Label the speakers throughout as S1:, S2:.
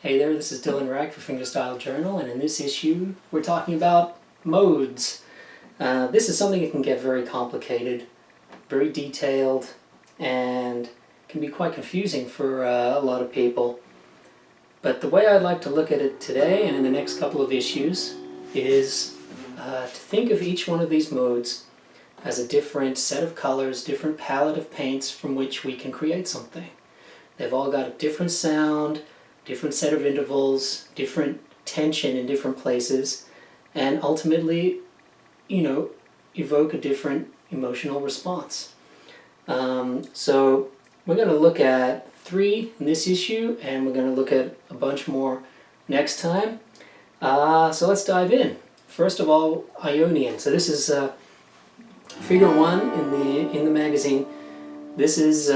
S1: Hey there, this is Ryche for Fingerstyle Journal, and in this issue we're talking about modes. This is something that can get very complicated, very detailed, and can be quite confusing for a lot of people. But the way I'd like to look at it today and in the next couple of issues is to think of each one of these modes as a different set of colors, different palette of paints from which we can create something. They've all got a different sound, different set of intervals, different tension in different places, and ultimately, evoke a different emotional response. So we're going to look at 3 in this issue, and we're going to look at a bunch more next time. So let's dive in. First of all, Ionian. So this is figure 1 in the magazine. This is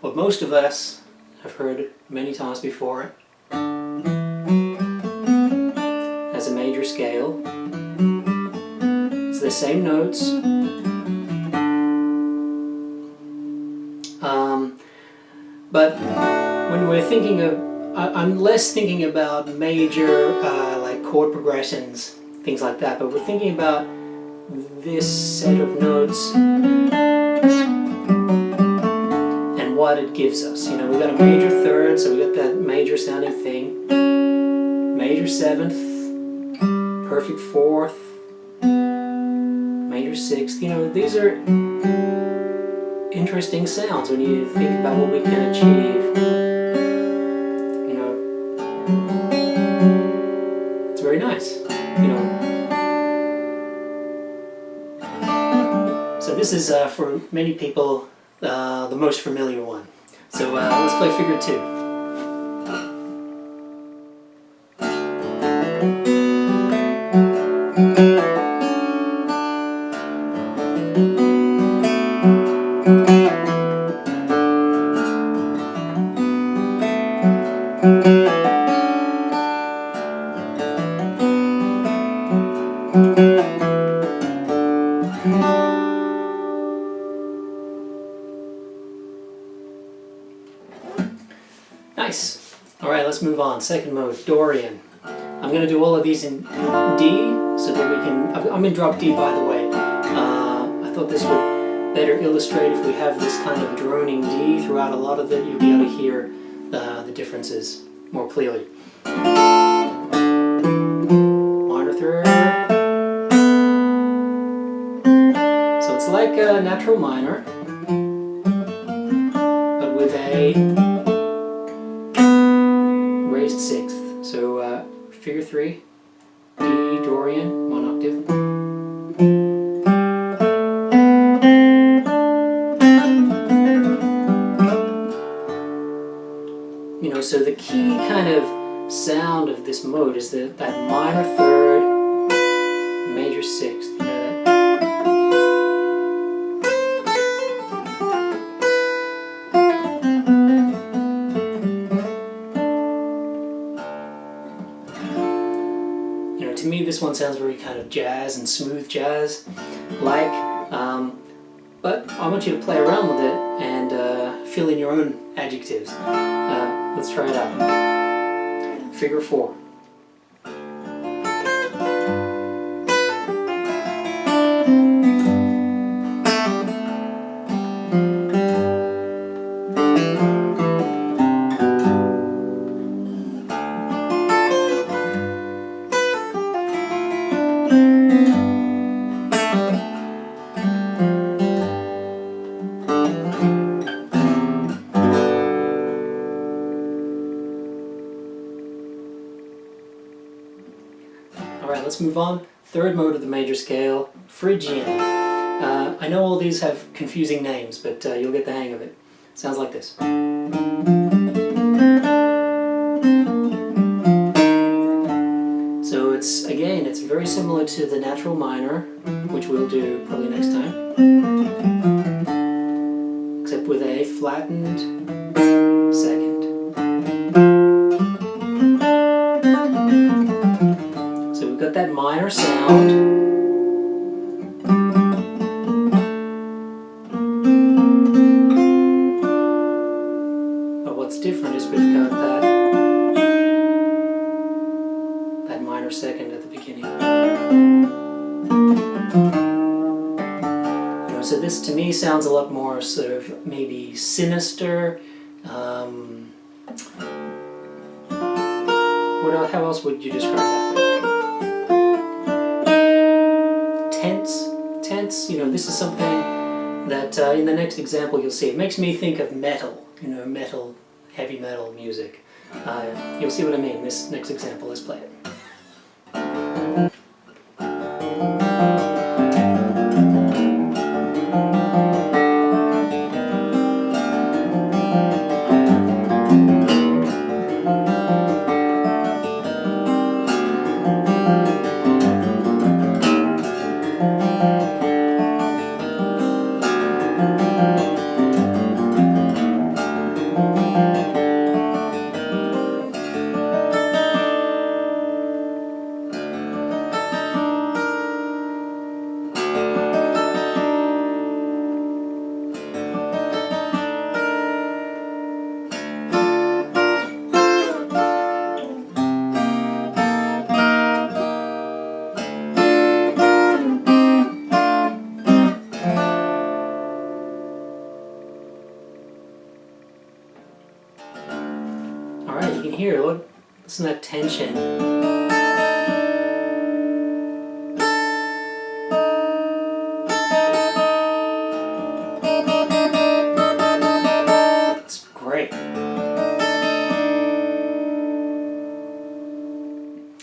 S1: what most of us have heard many times before. As a major scale. It's the same notes. But when we're thinking of, I'm less thinking about major like chord progressions, things like that, but we're thinking about this set of notes and what it gives us. We've got a major third, so we've got that major sounding thing, major 7th, perfect 4th, major 6th. These are interesting sounds when you think about what we can achieve. It's very nice. So this is for many people the most familiar one. So let's play figure 2. Nice. Alright, let's move on. Second mode, Dorian. I'm going to do all of these in D, so that we can... I'm in drop D, by the way. I thought this would better illustrate if we have this kind of droning D throughout a lot of it. You'll be able to hear the differences more clearly. Minor third. So it's like a natural minor, but with a raised 6th. So figure 3, D, Dorian, 1 octave. So the key kind of sound of this mode is that minor 3rd, major 6th. To me, this one sounds very kind of jazz and smooth jazz-like, but I want you to play around with it and fill in your own adjectives. Let's try it out. Figure 4. Alright, let's move on. Third mode of the major scale, Phrygian. I know all these have confusing names, but you'll get the hang of it. Sounds like this. So it's very similar to the natural minor, which we'll do probably next time, except with a flattened 2nd. Got that minor sound, but what's different is we've got that second at the beginning. So this to me sounds a lot more sort of maybe sinister. How else would you describe that? Tense. Tense, this is something that in the next example you'll see. It makes me think of metal, metal, heavy metal music. You'll see what I mean. This next example, let's play it. Alright, you can hear, look, listen to that tension. It's great.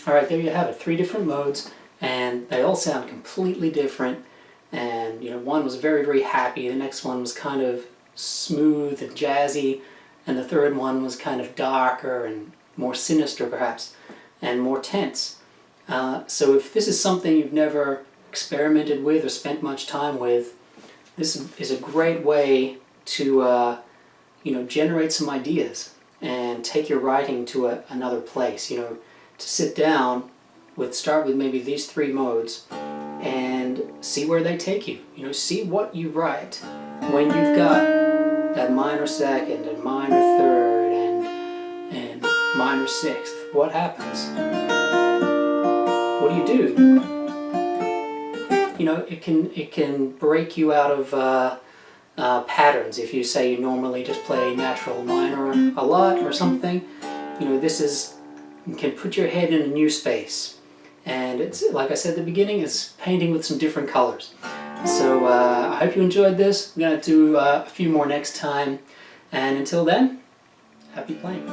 S1: Alright, there you have it, 3 different modes, and they all sound completely different. And one was very, very happy, the next one was kind of smooth and jazzy, and the third one was kind of darker and more sinister perhaps, and more tense. So if this is something you've never experimented with or spent much time with, this is a great way to generate some ideas and take your writing to another place. To sit down start with maybe these 3 modes and see where they take you. See what you write when you've got that minor second and minor third and minor sixth. What happens? What do you do? It can break you out of patterns. If you say you normally just play natural minor a lot or something, this can put your head in a new space. And it's, like I said at the beginning, it's painting with some different colors. So I hope you enjoyed this. I'm going to do a few more next time. And until then, happy playing.